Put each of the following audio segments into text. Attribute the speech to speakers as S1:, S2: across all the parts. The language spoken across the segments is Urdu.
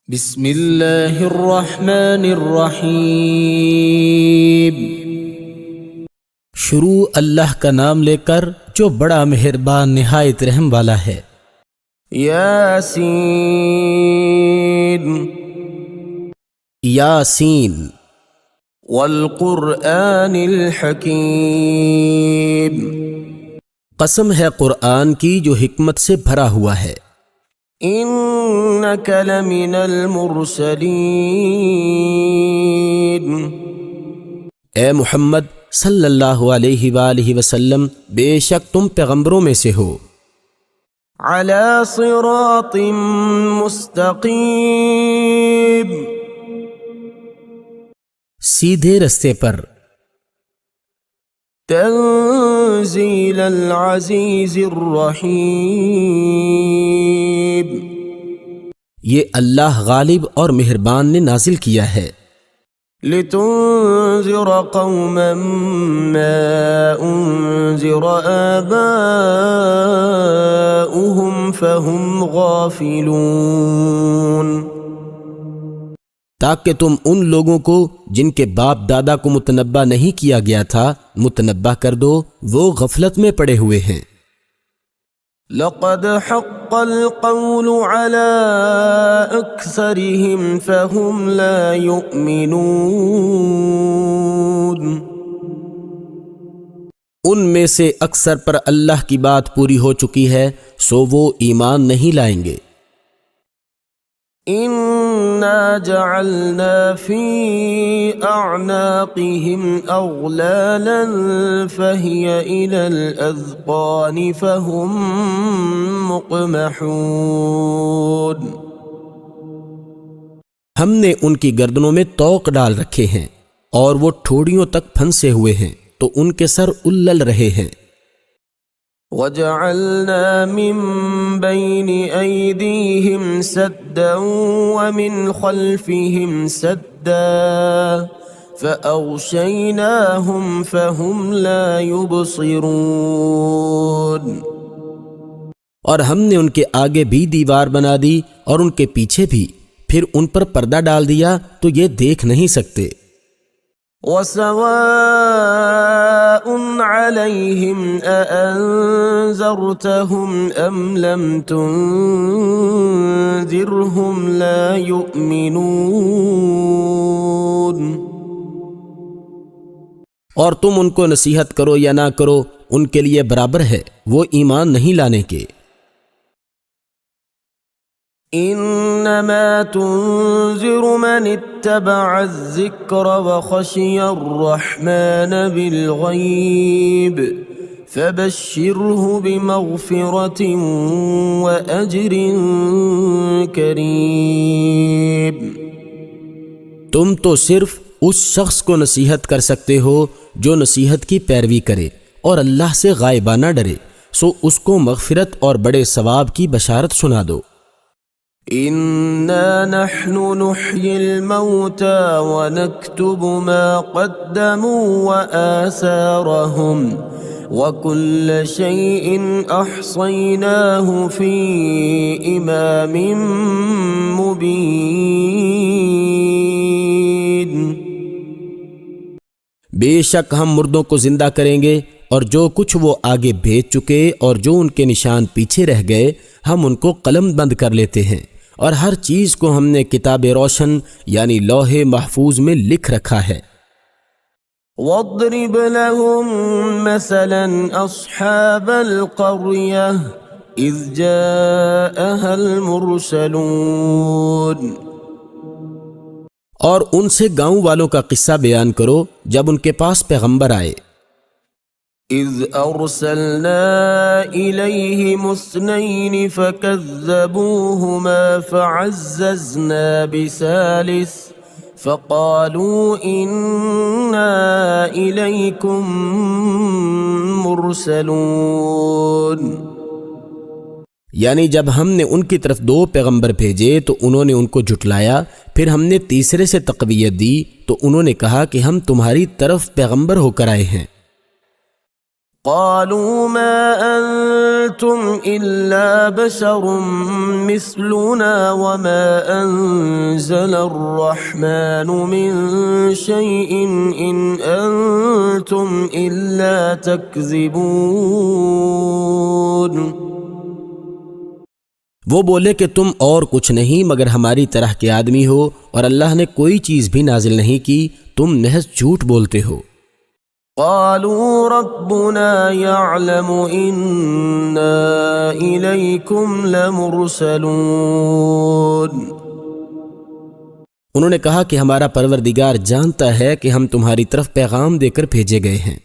S1: بسم اللہ الرحمن الرحیم۔ شروع اللہ کا نام لے کر جو بڑا مہربان نہایت رحم والا ہے۔
S2: یاسین
S1: یاسین
S2: والقرآن الحکیم،
S1: قسم ہے قرآن کی جو حکمت سے بھرا ہوا ہے۔
S2: انک لمن المرسلین،
S1: اے محمد صلی اللہ علیہ وآلہ وسلم، بے شک تم پیغمبروں میں سے ہو۔
S2: علی صراط مستقیم،
S1: سیدھے رستے پر۔
S2: تنزیل العزیز الرحیم،
S1: یہ اللہ غالب اور مہربان نے نازل کیا ہے۔
S2: لتنذر قوما ما انذر آباؤهم فهم غافلون،
S1: تاکہ تم ان لوگوں کو جن کے باپ دادا کو متنبہ نہیں کیا گیا تھا متنبہ کر دو، وہ غفلت میں پڑے ہوئے ہیں۔
S2: لقد حق القول على اکثرهم فهم لا يؤمنون،
S1: ان میں سے اکثر پر اللہ کی بات پوری ہو چکی ہے، سو وہ ایمان نہیں لائیں گے۔
S2: انا جعلنا في اعناقهم اغلالا فهي الى الاذقان فهم مقمحون،
S1: ہم نے ان کی گردنوں میں طوق ڈال رکھے ہیں اور وہ ٹھوڑیوں تک پھنسے ہوئے ہیں تو ان کے سر الل رہے ہیں۔
S2: وجعلنا من بين أيديهم سدا ومن خلفهم سدا فأغشيناهم فهم لا يبصرون،
S1: اور ہم نے ان کے آگے بھی دیوار بنا دی اور ان کے پیچھے بھی، پھر ان پر پردہ ڈال دیا تو یہ دیکھ نہیں سکتے۔
S2: وسواء عليهم أأنذرتهم أم لم تنذرهم لا يؤمنون،
S1: اور تم ان کو نصیحت کرو یا نہ کرو، ان کے لیے برابر ہے، وہ ایمان نہیں لانے کے۔
S2: انما تنذر من اتبع الذکر وخشی الرحمن بالغیب فبشره بمغفرة واجر کریم،
S1: تم تو صرف اس شخص کو نصیحت کر سکتے ہو جو نصیحت کی پیروی کرے اور اللہ سے غائبانہ ڈرے، سو اس کو مغفرت اور بڑے ثواب کی بشارت سنا دو۔
S2: انا نحن نحيي الموتى ونكتب ما قدموا وآثارهم وكل شيء احصيناه في امام مبين،
S1: بے شک ہم مردوں کو زندہ کریں گے اور جو کچھ وہ آگے بھیج چکے اور جو ان کے نشان پیچھے رہ گئے ہم ان کو قلم بند کر لیتے ہیں، اور ہر چیز کو ہم نے کتاب روشن یعنی لوح محفوظ میں لکھ رکھا ہے۔
S2: واضرب لهم مثلا اصحاب القرية اذ جاءها المرسلون،
S1: اور ان سے گاؤں والوں کا قصہ بیان کرو جب ان کے پاس پیغمبر آئے۔
S2: اذ ارسلنا الیہم اثنین فکذبوہما فعززنا بثالث فقالوا انا الیکم مرسلون،
S1: یعنی جب ہم نے ان کی طرف 2 پیغمبر بھیجے تو انہوں نے ان کو جھٹلایا، پھر ہم نے تیسرے سے تقویت دی تو انہوں نے کہا کہ ہم تمہاری طرف پیغمبر ہو کر آئے ہیں۔
S2: قالوا ما أنتم إلا بشر مثلنا وما أنتم نزل الرحمن من شيء إن أنتم إلا تكذبون۔
S1: وہ بولے کہ تم اور کچھ نہیں مگر ہماری طرح کے آدمی ہو، اور اللہ نے کوئی چیز بھی نازل نہیں کی، تم محض جھوٹ بولتے ہو۔
S2: قالوا ربنا يعلم إنا إليكم لمرسلون۔
S1: انہوں نے کہا کہ ہمارا پروردگار جانتا ہے کہ ہم تمہاری طرف پیغام دے کر بھیجے گئے ہیں۔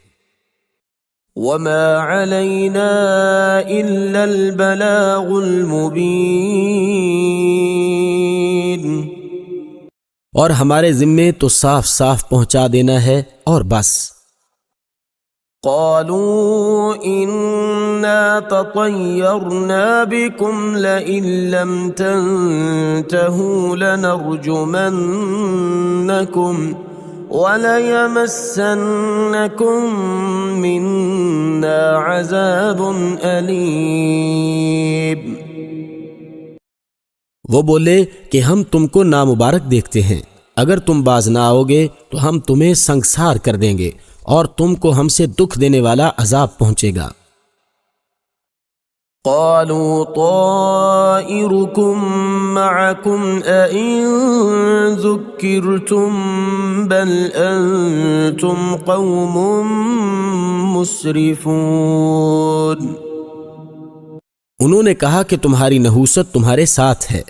S2: وما علينا إلا البلاغ المبين۔
S1: اور ہمارے ذمے تو صاف صاف پہنچا دینا ہے اور بس۔
S2: قالوا إنا تطيرنا بكم لئن لم تنتهوا لنرجمنكم وَلَيَمَسَّنَّكُم مِّنَّا عَذَابٌ أَلِيمٌ۔
S1: وہ بولے کہ ہم تم کو نامبارک دیکھتے ہیں، اگر تم باز نہ آؤ گے تو ہم تمہیں سنگسار کر دیں گے اور تم کو ہم سے دکھ دینے والا عذاب پہنچے گا۔
S2: قالوا طائركم معكم أئن ذكرتم بل أنتم قوم مسرفون۔
S1: انہوں نے کہا کہ تمہاری نحوست تمہارے ساتھ ہے،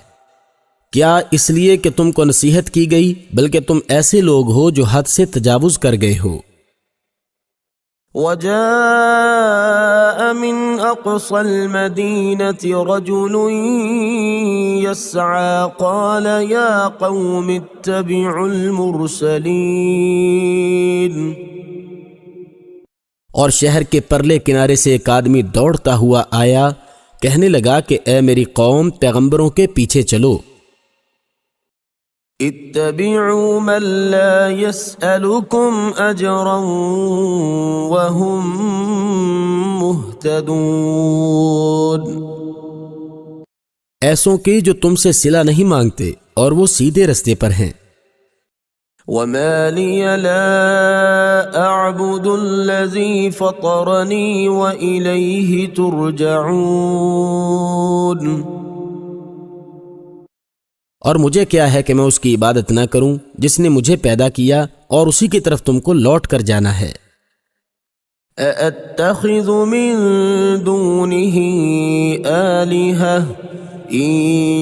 S1: کیا اس لیے کہ تم کو نصیحت کی گئی، بلکہ تم ایسے لوگ ہو جو حد سے تجاوز کر گئے ہو۔
S2: وجاء من أقصى المدينة رجل يسعى قال يا قوم اتبعوا المرسلين۔
S1: اور شہر کے پرلے کنارے سے ایک آدمی دوڑتا ہوا آیا، کہنے لگا کہ اے میری قوم، پیغمبروں کے پیچھے چلو۔
S2: اتبعوا من لا يسألكم أجرا وهم مهتدون۔
S1: ایسوں کے جو تم سے صلہ نہیں مانگتے اور وہ سیدھے رستے پر ہیں۔
S2: وما لي لا أعبد الذي فطرني وإليه ترجعون۔
S1: اور مجھے کیا ہے کہ میں اس کی عبادت نہ کروں جس نے مجھے پیدا کیا، اور اسی کی طرف تم کو لوٹ کر جانا ہے۔
S2: أَأَتَّخِذُ مِن دُونِهِ آلِهَةً إِن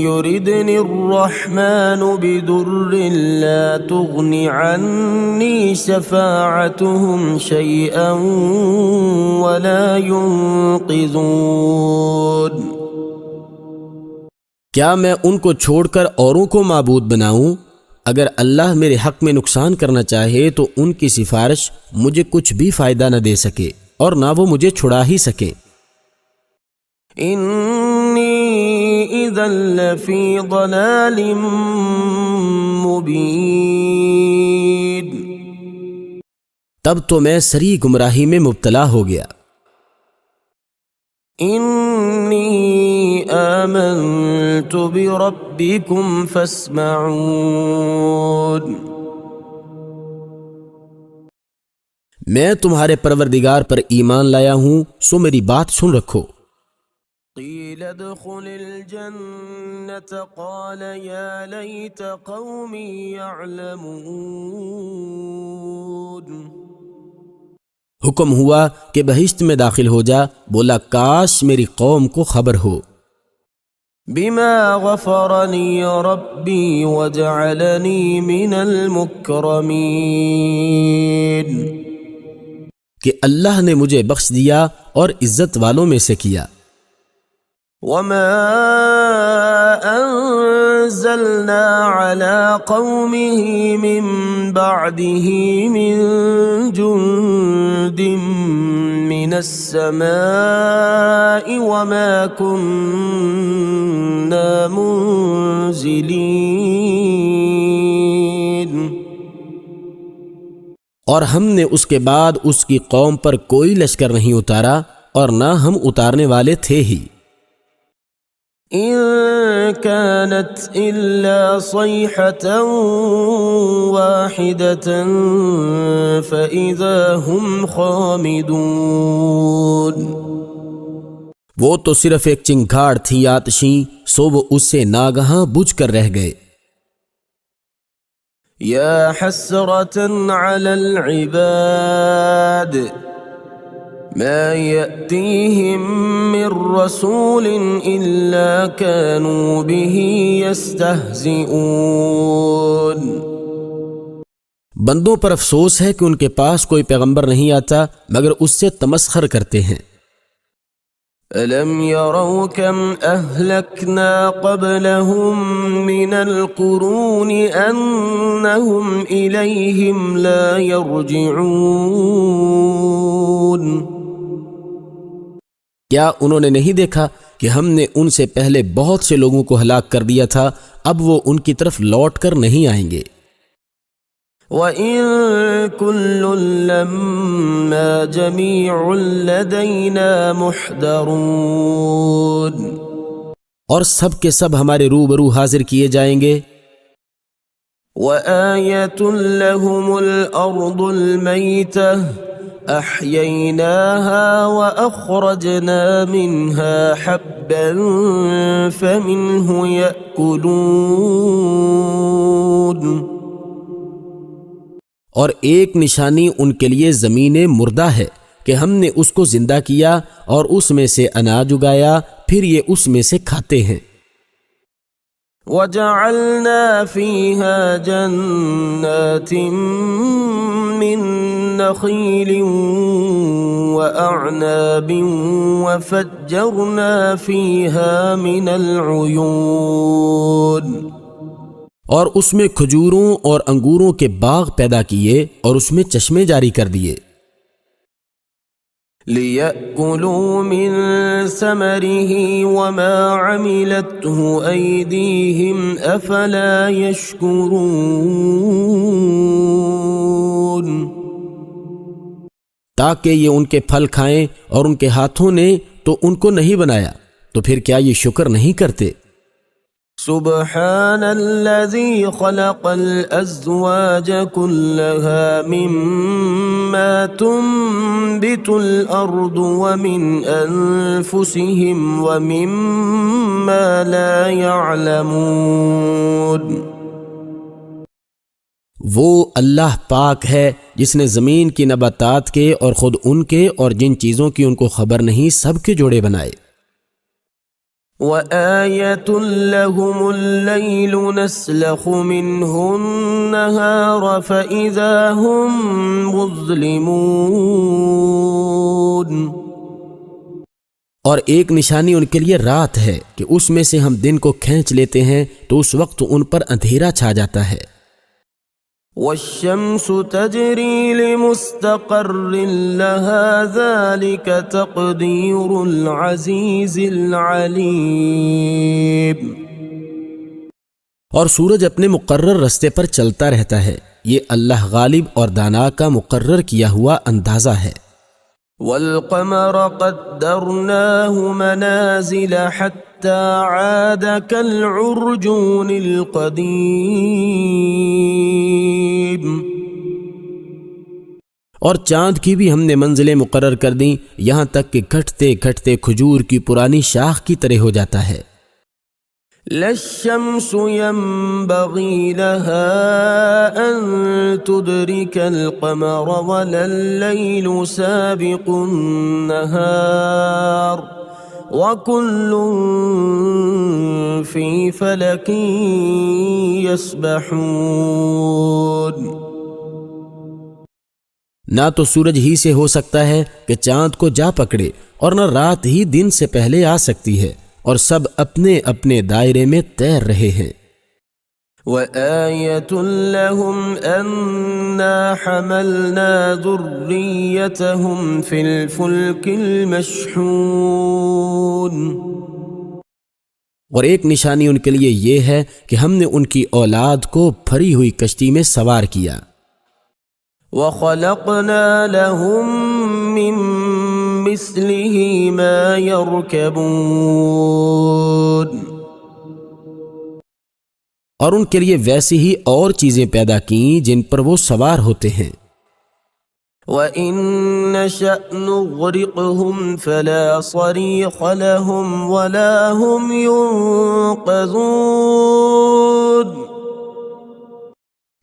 S2: يُرِدْنِ الرَّحْمَنُ بِضُرٍّ لَّا تُغْنِ عَنِّي شَفَاعَتُهُمْ شَيْئًا وَلَا يُنقِذُونَ۔
S1: کیا میں ان کو چھوڑ کر اوروں کو معبود بناؤں؟ اگر اللہ میرے حق میں نقصان کرنا چاہے تو ان کی سفارش مجھے کچھ بھی فائدہ نہ دے سکے اور نہ وہ مجھے چھڑا ہی سکے۔
S2: انی اذا لفی ضلال مبین۔
S1: تب تو میں سری گمراہی میں مبتلا ہو گیا۔
S2: انی آمنت بربکم فاسمعون۔
S1: میں تمہارے پروردگار پر ایمان لایا ہوں، سو میری بات سن رکھو۔
S2: قیل ادخل الجنة قال یا لیت قومی یعلمون۔
S1: حکم ہوا کہ بہشت میں داخل ہو جا، بولا کاش میری قوم کو خبر ہو۔
S2: بما غفرنی ربی وجعلنی من المکرمین۔
S1: کہ اللہ نے مجھے بخش دیا اور عزت والوں میں سے کیا۔
S2: وما انزلنا على قومه من بعده من جند من السماء وما كنا منزلين۔
S1: اور ہم نے اس کے بعد اس کی قوم پر کوئی لشکر نہیں اتارا اور نہ ہم اتارنے والے تھے ہی۔
S2: إن كانت إلا صيحة واحدة فإذا هم خامدون.
S1: وہ تو صرف ایک چنگھاڑ تھی آتشیں، سو وہ اس سے ناگہاں بجھ کر رہ گئے.
S2: يا حسرة على العباد ما يأتيهم من رسول إلا كانوا به يستهزئون.
S1: بندوں پر افسوس ہے کہ ان کے پاس کوئی پیغمبر نہیں آتا مگر اس سے تمسخر کرتے ہیں.
S2: ألم يروا كم أهلكنا قبلهم من القرون أنهم إليهم لا يرجعون.
S1: کیا انہوں نے نہیں دیکھا کہ ہم نے ان سے پہلے بہت سے لوگوں کو ہلاک کر دیا تھا، اب وہ ان کی طرف لوٹ کر نہیں آئیں گے.
S2: وَإِن كُلٌّ لَّمَّا جَمِيعٌ لَّدَيْنَا مُحْضَرُونَ.
S1: اور سب کے سب ہمارے روبرو حاضر کیے جائیں گے.
S2: وَآيَةٌ لَّهُمُ الْأَرْضُ الْمَيْتَةُ أَحْيَيْنَاهَا وَأَخْرَجْنَا مِنْهَا حَبًّا فَمِنْهُ يَأْكُلُونَ.
S1: اور ایک نشانی ان کے لیے زمین مردہ ہے کہ ہم نے اس کو زندہ کیا اور اس میں سے اناج اگایا، پھر یہ اس میں سے کھاتے ہیں.
S2: وَجَعَلْنَا فِيهَا جَنَّاتٍ مِّن نَّخِيلٍ وَأَعْنَابٍ وَفَجَّرْنَا فِيهَا مِنَ الْعُيُونِ.
S1: اور اس میں کھجوروں اور انگوروں کے باغ پیدا کیے اور اس میں چشمے جاری کر دیے.
S2: لِيَأْكُلُوا مِن ثَمَرِهِ وَمَا عَمِلَتْهُ أَيْدِيهِمْ أَفَلَا يَشْكُرُونَ.
S1: تاکہ یہ ان کے پھل کھائیں، اور ان کے ہاتھوں نے تو ان کو نہیں بنایا، تو پھر کیا یہ شکر نہیں کرتے؟
S2: سبحان الذي خلق الأزواج كلها مما تنبت الأرض ومن أنفسهم ومما لا يعلمون.
S1: وہ اللہ پاک ہے جس نے زمین کی نباتات کے اور خود ان کے اور جن چیزوں کی ان کو خبر نہیں سب کے جوڑے بنائے.
S2: وَآيَةٌ لَّهُمُ اللَّيْلُ نَسْلَخُ مِنْهُ النَّهَارَ فَإِذَا هُمْ مُظْلِمُونَ.
S1: اور ایک نشانی ان کے لیے رات ہے کہ اس میں سے ہم دن کو کھینچ لیتے ہیں تو اس وقت ان پر اندھیرا چھا جاتا ہے.
S2: وَالشَّمْسُ تَجْرِي لِمُسْتَقَرٍّ لَهَا ذَلِكَ تَقْدِيرُ الْعَزِيزِ الْعَلِيمِ.
S1: اور سورج اپنے مقرر رستے پر چلتا رہتا ہے، یہ اللہ غالب اور دانا کا مقرر کیا ہوا اندازہ ہے.
S2: وَالْقَمَرَ قَدَّرْنَاهُ مَنَازِلَ حَتَّى عَادَ كَالْعُرْجُونِ الْقَدِيمِ.
S1: اور چاند کی بھی ہم نے منزلیں مقرر کر دیں، یہاں تک کہ گھٹتے گھٹتے کھجور کی پرانی شاخ کی طرح ہو جاتا ہے.
S2: لا الشمس ينبغي لها أن تدرك القمر ولا الليل سابق النهار وكل في فلك يسبحون.
S1: نہ تو سورج ہی سے ہو سکتا ہے کہ چاند کو جا پکڑے، اور نہ رات ہی دن سے پہلے آ سکتی ہے، اور سب اپنے اپنے دائرے میں تیر رہے ہیں.
S2: وَآيَةٌ لَّهُمْ أَنَّا حَمَلْنَا ذُرِّيَّتَهُمْ فِي الْفُلْكِ الْمَشْحُونِ.
S1: اور ایک نشانی ان کے لیے یہ ہے کہ ہم نے ان کی اولاد کو بھری ہوئی کشتی میں سوار کیا.
S2: وَخَلَقْنَا لَهُم مِّن مثله ما يركبون
S1: اور ان کے لیے ویسی ہی اور چیزیں پیدا کیں جن پر وہ سوار ہوتے ہیں۔
S2: وَإِن نَّشَأْ نُغْرِقْهُمْ فَلَا صَرِيخَ لَهُمْ وَلَا هُمْ يُنقَذُونَ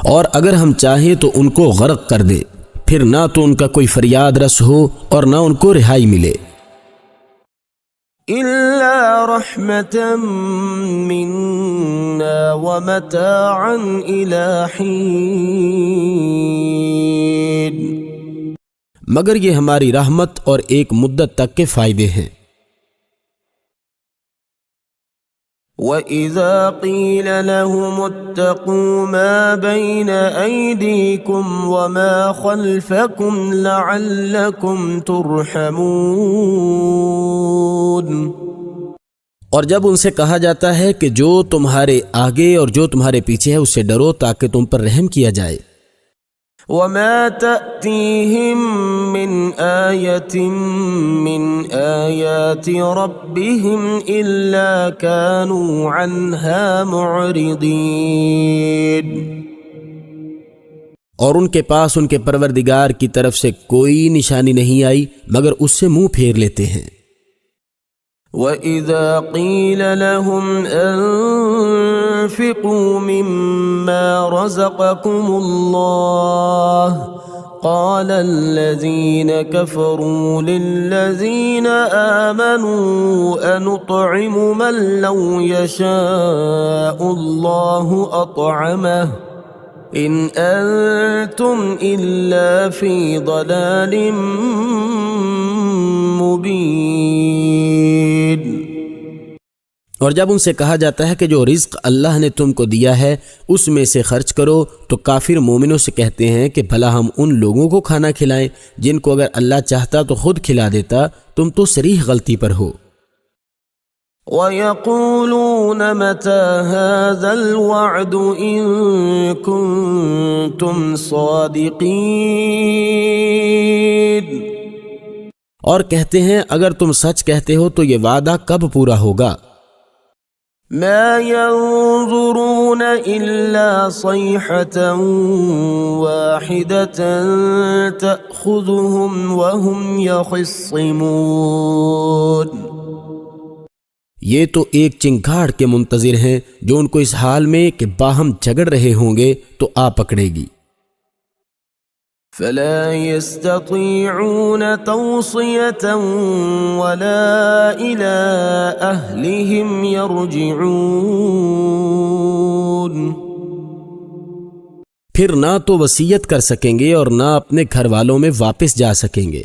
S1: اور اگر ہم چاہیں تو ان کو غرق کر دے، پھر نہ تو ان کا کوئی فریاد رس ہو اور نہ ان کو رہائی ملے،
S2: إِلَّا رَحْمَةً مِّنَّا وَمَتَاعًا إِلَىٰ حِينٍ
S1: مگر یہ ہماری رحمت اور ایک مدت تک کے فائدے ہیں۔
S2: وَإِذَا قِيلَ لَهُمُ اتَّقُوا مَا بَيْنَ أَيْدِيكُمْ وَمَا خَلْفَكُمْ لَعَلَّكُمْ تُرْحَمُونَ
S1: اور جب ان سے کہا جاتا ہے کہ جو تمہارے آگے اور جو تمہارے پیچھے ہے اس سے ڈرو تاکہ تم پر رحم کیا جائے۔
S2: وَمَا تَأْتِيهِم مِّنْ آيَةٍ مِّنْ آيَاتِ رَبِّهِمْ إِلَّا كَانُوا عَنْهَا مُعْرِضِينَ
S1: اور ان کے پاس ان کے پروردگار کی طرف سے کوئی نشانی نہیں آئی مگر اس سے منہ پھیر لیتے ہیں۔
S2: وَإِذَا قِيلَ لَهُمْ أَنفِقُوا مِمَّا رَزَقَكُمُ اللَّهُ قَالَ الَّذِينَ كَفَرُوا لِلَّذِينَ آمَنُوا أَنُطْعِمُ مَن لَّوْ يَشَاءُ اللَّهُ أَطْعَمَهُ إِنْ أَنتُمْ إِلَّا فِي ضَلَالٍ مبین۔
S1: اور جب ان سے کہا جاتا ہے کہ جو رزق اللہ نے تم کو دیا ہے اس میں سے خرچ کرو تو کافر مومنوں سے کہتے ہیں کہ بھلا ہم ان لوگوں کو کھانا کھلائیں جن کو اگر اللہ چاہتا تو خود کھلا دیتا، تم تو صریح غلطی پر ہو۔
S2: وَيَقُولُونَ مَتَى هَذَا الْوَعْدُ إِن كُنتُمْ صَادِقِينَ
S1: اور کہتے ہیں اگر تم سچ کہتے ہو تو یہ وعدہ کب پورا ہوگا؟
S2: ما ينظرون إلا صيحة واحدة تأخذهم وهم يخصمون
S1: یہ تو ایک چنگھاڑ کے منتظر ہیں جو ان کو اس حال میں کہ باہم جھگڑ رہے ہوں گے تو آ پکڑے گی۔
S2: فلا يستطيعون توصية ولا إلى أهلهم يرجعون
S1: پھر نہ تو وصیت کر سکیں گے اور نہ اپنے گھر والوں میں واپس جا سکیں گے۔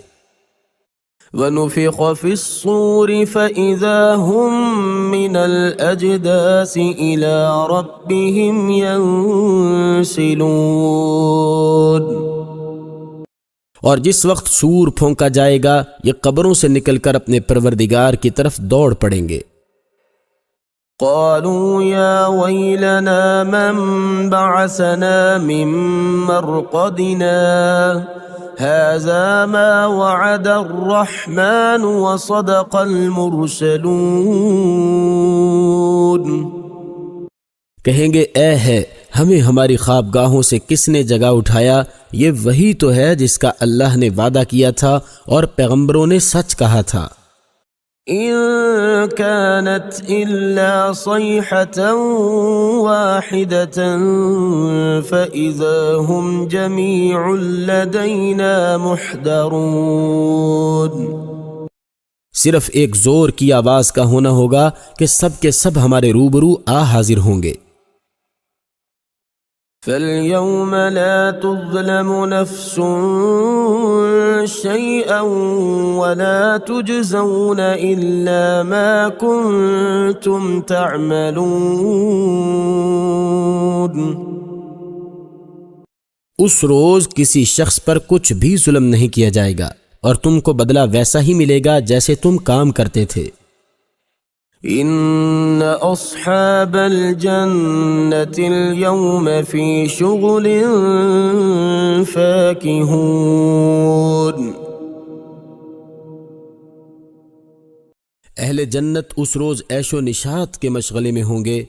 S2: وَنُفِخَ فِي الصُّورِ فَإِذَا هُم مِّنَ الْأَجْدَاثِ إِلَىٰ رَبِّهِمْ يَنسِلُونَ
S1: اور جس وقت سور پھونکا جائے گا یہ قبروں سے نکل کر اپنے پروردگار کی طرف دوڑ پڑیں گے۔
S2: قالوا يا ويلنا من بعثنا من مرقدنا هذا ما وعد الرحمن وصدق المرسلون
S1: کہیں گے اے ہے ہمیں ہماری خوابگاہوں سے کس نے جگا اٹھایا، یہ وہی تو ہے جس کا اللہ نے وعدہ کیا تھا اور پیغمبروں نے سچ کہا تھا۔
S2: إن كانت إلا صيحة واحدة فإذا هم جميع لدينا محضرون
S1: صرف ایک زور کی آواز کا ہونا ہوگا کہ سب کے سب ہمارے روبرو آ حاضر ہوں گے۔
S2: فَالْيَوْمَ لَا تُظْلَمُ نَفْسٌ شَيْئًا وَلَا تُجْزَوْنَ إِلَّا مَا كُنتُمْ تَعْمَلُونَ
S1: اس روز کسی شخص پر کچھ بھی ظلم نہیں کیا جائے گا اور تم کو بدلہ ویسا ہی ملے گا جیسے تم کام کرتے تھے۔
S2: ان اصحاب الجنة اليوم في شغل فاكهون
S1: اہل جنت اس روز عیش و نشاط کے مشغلے میں ہوں گے.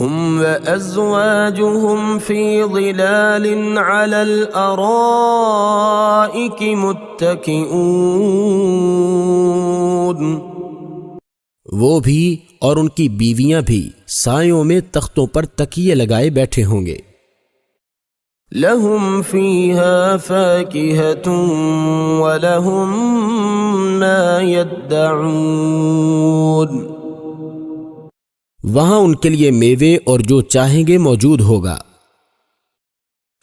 S2: هم وأزواجهم في ظلال على الأرائك متكئون.
S1: وہ بھی اور ان کی بیویاں بھی سایوں میں تختوں پر تکیے لگائے بیٹھے ہوں گے.
S2: لهم فيها فاكهة ولهم ما يدعون.
S1: وہاں ان کے لیے میوے اور جو چاہیں گے موجود ہوگا.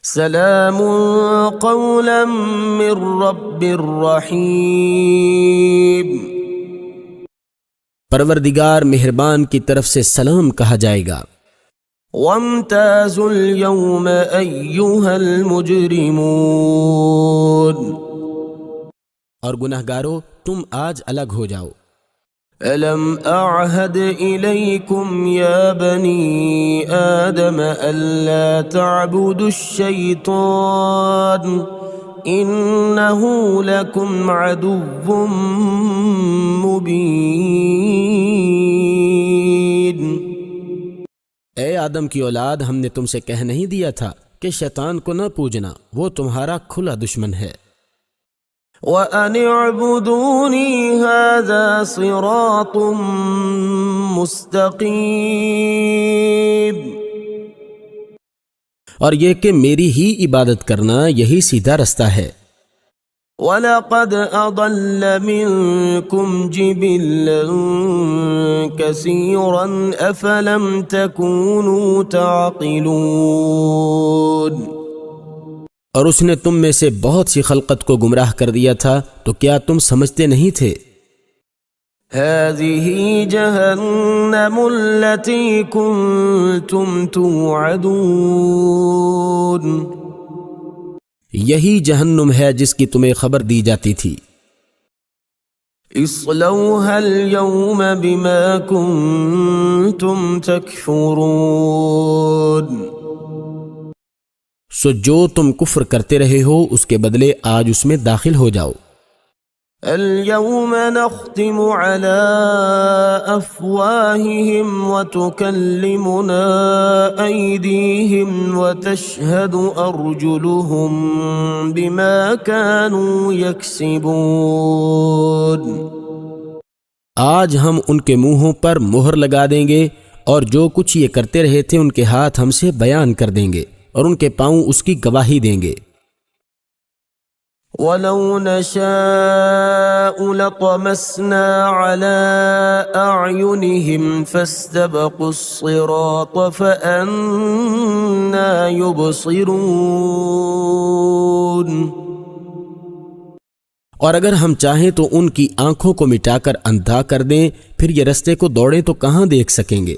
S2: سلام قولا من رب رحیم.
S1: پروردگار مہربان کی طرف سے سلام کہا جائے گا.
S2: وامتازوا اليوم أيها المجرمون.
S1: اور گنہگارو تم آج الگ ہو جاؤ.
S2: ألم أعهد إليكم يا بني آدم ألا تعبدوا الشيطان إنه لكم عدو مبين.
S1: اے آدم کی اولاد، ہم نے تم سے کہہ نہیں دیا تھا کہ شیطان کو نہ پوجنا، وہ تمہارا کھلا دشمن ہے.
S2: وَأَنِ اعْبُدُونِي هَذَا صِرَاطٌ مُسْتَقِيمٌ.
S1: اور یہ کہ میری ہی عبادت کرنا یہی سیدھا رستہ ہے.
S2: وَلَقَدْ أَضَلَّ مِنْكُمْ جِبِلًّا كَثِيرًا أَفَلَمْ تَكُونُوا تَعْقِلُونَ.
S1: اور اس نے تم میں سے بہت سی خلقت کو گمراہ کر دیا تھا، تو کیا تم سمجھتے نہیں تھے؟
S2: هَذِهِ جَهَنَّمُ الَّتِي كُنْتُمْ تُوعَدُونَ.
S1: یہی جہنم ہے جس کی تمہیں خبر دی جاتی تھی.
S2: اصلوها اليوم بما كنتم تكفرون.
S1: سو جو تم کفر کرتے رہے ہو اس کے بدلے آج اس میں داخل ہو جاؤ.
S2: اليوم نختم على أفواههم وتكلمنا أيديهم وتشهد أرجلهم بما كانوا يكسبون.
S1: آج ہم ان کے منہوں پر مہر لگا دیں گے اور جو کچھ یہ کرتے رہے تھے ان کے ہاتھ ہم سے بیان کر دیں گے اور ان کے پاؤں اس کی گواہی دیں گے.
S2: وَلَوْ نَشَاءُ لَطَمَسْنَا عَلَىٰ أَعْيُنِهِمْ فَاسْتَبَقُوا الصِّرَاطَ فَأَنَّىٰ يُبْصِرُونَ.
S1: اور اگر ہم چاہیں تو ان کی آنکھوں کو مٹا کر اندھا کر دیں، پھر یہ رستے کو دوڑیں تو کہاں دیکھ سکیں گے.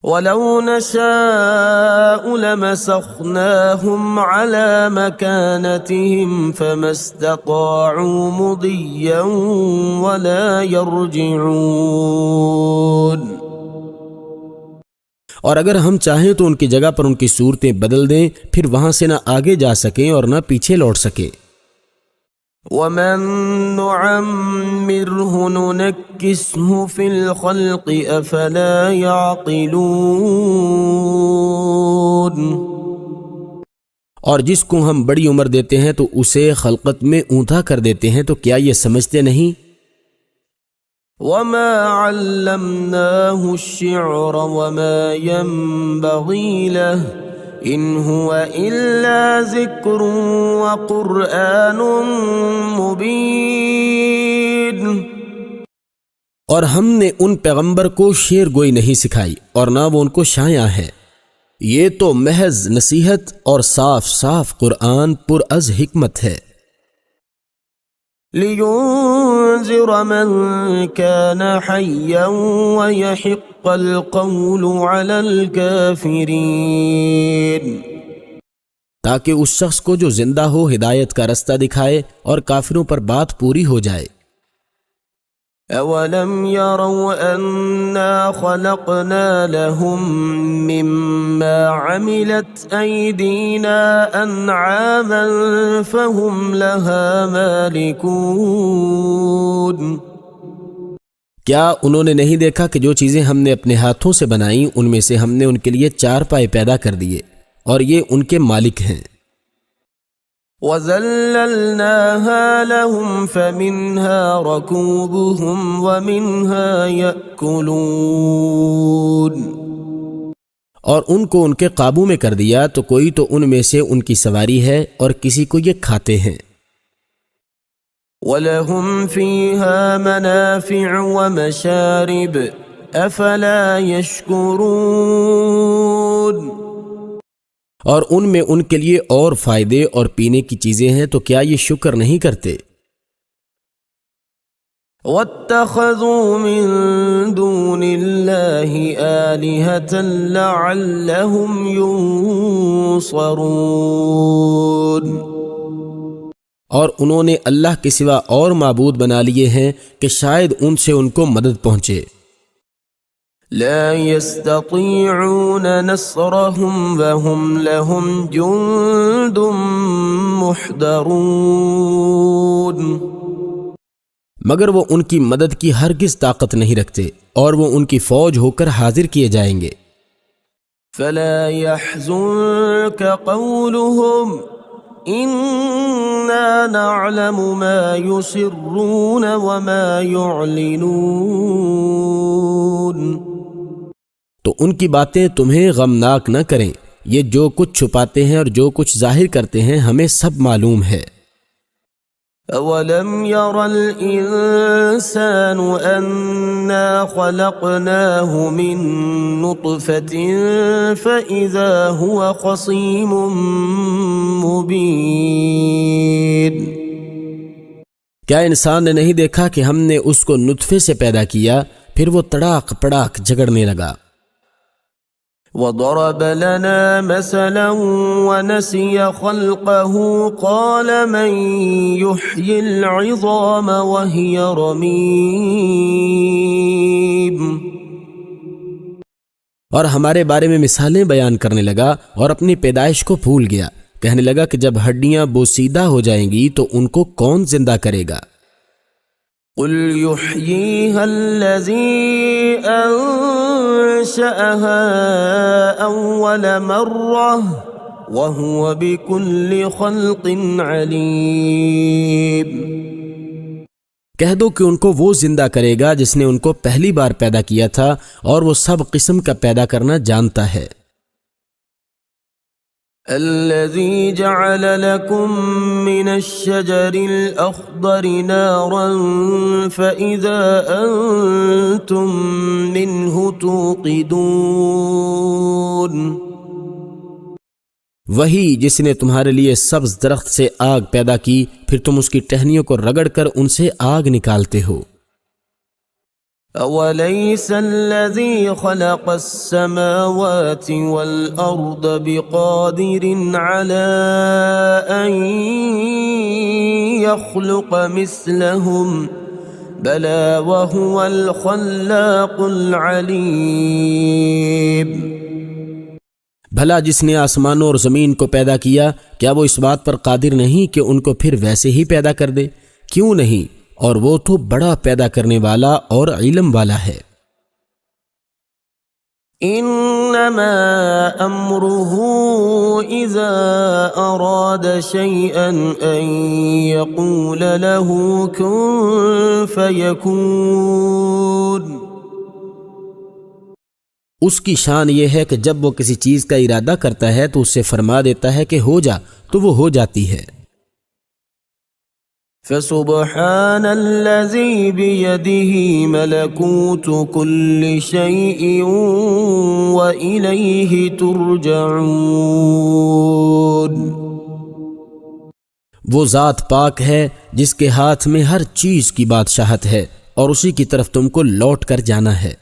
S2: وَلَوْ نَشَاءُ لَمَسَخْنَاهُمْ عَلَىٰ مَكَانَتِهِمْ فَمَا اسْتَطَاعُوا مُضِيًّا وَلَا يَرْجِعُونَ.
S1: اور اگر ہم چاہیں تو ان کی جگہ پر ان کی صورتیں بدل دیں، پھر وہاں سے نہ آگے جا سکیں اور نہ پیچھے لوٹ سکیں.
S2: وَمَن نُعَمِّرْهُ نُنَكِّسْهُ فِي الْخَلْقِ أَفَلَا يَعْقِلُونَ.
S1: اور جس کو ہم بڑی عمر دیتے ہیں تو اسے خلقت میں اونٹا کر دیتے ہیں، تو کیا یہ سمجھتے نہیں؟
S2: وَمَا عَلَّمْنَاهُ الشِّعْرَ وَمَا يَنبَغِي لَهُ إِنْ هُوَ إِلَّا ذِكْرٌ وَقُرْآنٌ مُبِينٌ.
S1: اور ہم نے ان پیغمبر کو شعر گوئی نہیں سکھائی اور نہ وہ ان کو شایع ہے. یہ تو محض نصیحت اور صاف صاف قرآن پر از حکمت ہے.
S2: لِيُنذِرَ مَن كَانَ حَيًّا وَيَحِقَّ الْقَوْلُ عَلَى الْكَافِرِينَ.
S1: تاکہ اس شخص کو جو زندہ ہو ہدایت کا رستہ دکھائے اور کافروں پر بات پوری ہو جائے.
S2: أَوَلَمْ يَرَوْا أَنَّا خَلَقْنَا لَهُم مِّمَّا عَمِلَتْ أَيْدِينَا أَنْعَامًا فَهُمْ لَهَا مَالِكُونَ.
S1: کیا انہوں نے نہیں دیکھا کہ جو چیزیں ہم نے اپنے ہاتھوں سے بنائیں ان میں سے ہم نے ان کے لیے 4 پائے پیدا کر دیے اور یہ ان کے مالک ہیں۔
S2: وَذَلَّلْنَاهَا لَهُمْ فَمِنْهَا رَكُوبُهُمْ وَمِنْهَا يَأْكُلُونَ،
S1: اور ان کو ان کے قابو میں کر دیا تو کوئی تو ان میں سے ان کی سواری ہے اور کسی کو یہ کھاتے ہیں۔
S2: وَلَهُمْ فِيهَا مَنَافِعُ وَمَشَارِبُ أَفَلَا يَشْكُرُونَ،
S1: اور ان میں ان کے لیے اور فائدے اور پینے کی چیزیں ہیں تو کیا یہ شکر نہیں کرتے؟
S2: وَاتَّخَذُوا مِن دُونِ اللَّهِ آلِهَةً لَعَلَّهُمْ يُنصَرُونَ،
S1: اور انہوں نے اللہ کے سوا اور معبود بنا لیے ہیں کہ شاید ان سے ان کو مدد پہنچے۔
S2: لا يستطيعون نصرهم وهم لهم جند محضرون،
S1: مگر وہ ان کی مدد کی ہرگز طاقت نہیں رکھتے اور وہ ان کی فوج ہو کر حاضر کیے جائیں گے۔
S2: فلا يحزنك قولهم إنا نعلم ما يسرون وما يعلنون،
S1: تو ان کی باتیں تمہیں غمناک نہ کریں، یہ جو کچھ چھپاتے ہیں اور جو کچھ ظاہر کرتے ہیں ہمیں سب معلوم ہے۔
S2: أَوَلَمْ يَرَ الْإِنسَانُ أَنَّا خَلَقْنَاهُ مِن نُّطْفَةٍ فَإِذَا هُوَ خَصِيمٌ مُّبِينٌ،
S1: کیا انسان نے نہیں دیکھا کہ ہم نے اس کو نطفے سے پیدا کیا پھر وہ تڑاک پڑاک جھگڑنے لگا۔
S2: وَضَرَبَ لَنَا مَثَلًا وَنَسِيَ خَلْقَهُ قَالَ مَن يُحْيِي الْعِظَامَ وَهِيَ رَمِيمٌ،
S1: اور ہمارے بارے میں مثالیں بیان کرنے لگا اور اپنی پیدائش کو بھول گیا، کہنے لگا کہ جب ہڈیاں بوسیدہ ہو جائیں گی تو ان کو کون زندہ کرے گا؟
S2: قُلْ يُحْيِيهَا الَّذِي أَنشَأَهَا أَوَّلَ مَرَّةٍ وَهُوَ بِكُلِّ خَلْقٍ عَلِيمٌ،
S1: کہہ دو کہ ان کو وہ زندہ کرے گا جس نے ان کو پہلی بار پیدا کیا تھا اور وہ سب قسم کا پیدا کرنا جانتا ہے۔
S2: الذي جعل لكم من الشجر الأخضر نارا فإذا أنتم منه توقدون،
S1: وہی جس نے تمہارے لیے سبز درخت سے آگ پیدا کی پھر تم اس کی ٹہنیوں کو رگڑ کر ان سے آگ نکالتے ہو۔
S2: أَوَلَيْسَ الَّذِي خَلَقَ السَّمَاوَاتِ وَالْأَرْضَ بِقَادِرٍ عَلَىٰ أَن يَخْلُقَ مِثْلَهُمْ بَلَىٰ وَهُوَ الْخَلَّاقُ الْعَلِيمُ،
S1: بھلا جس نے آسمانوں اور زمین کو پیدا کیا کیا وہ اس بات پر قادر نہیں کہ ان کو پھر ویسے ہی پیدا کر دے؟ کیوں نہیں، اور وہ تو بڑا پیدا کرنے والا اور علم والا ہے۔
S2: انما امره اذا اراد شيئا ان يقول له كن فيكون،
S1: اس کی شان یہ ہے کہ جب وہ کسی چیز کا ارادہ کرتا ہے تو اس سے فرما دیتا ہے کہ ہو جا تو وہ ہو جاتی ہے۔
S2: فسبحان الذي بيده ملكوت كل شيء وإليه ترجعون،
S1: وہ ذات پاک ہے جس کے ہاتھ میں ہر چیز کی بادشاہت ہے اور اسی کی طرف تم کو لوٹ کر جانا ہے۔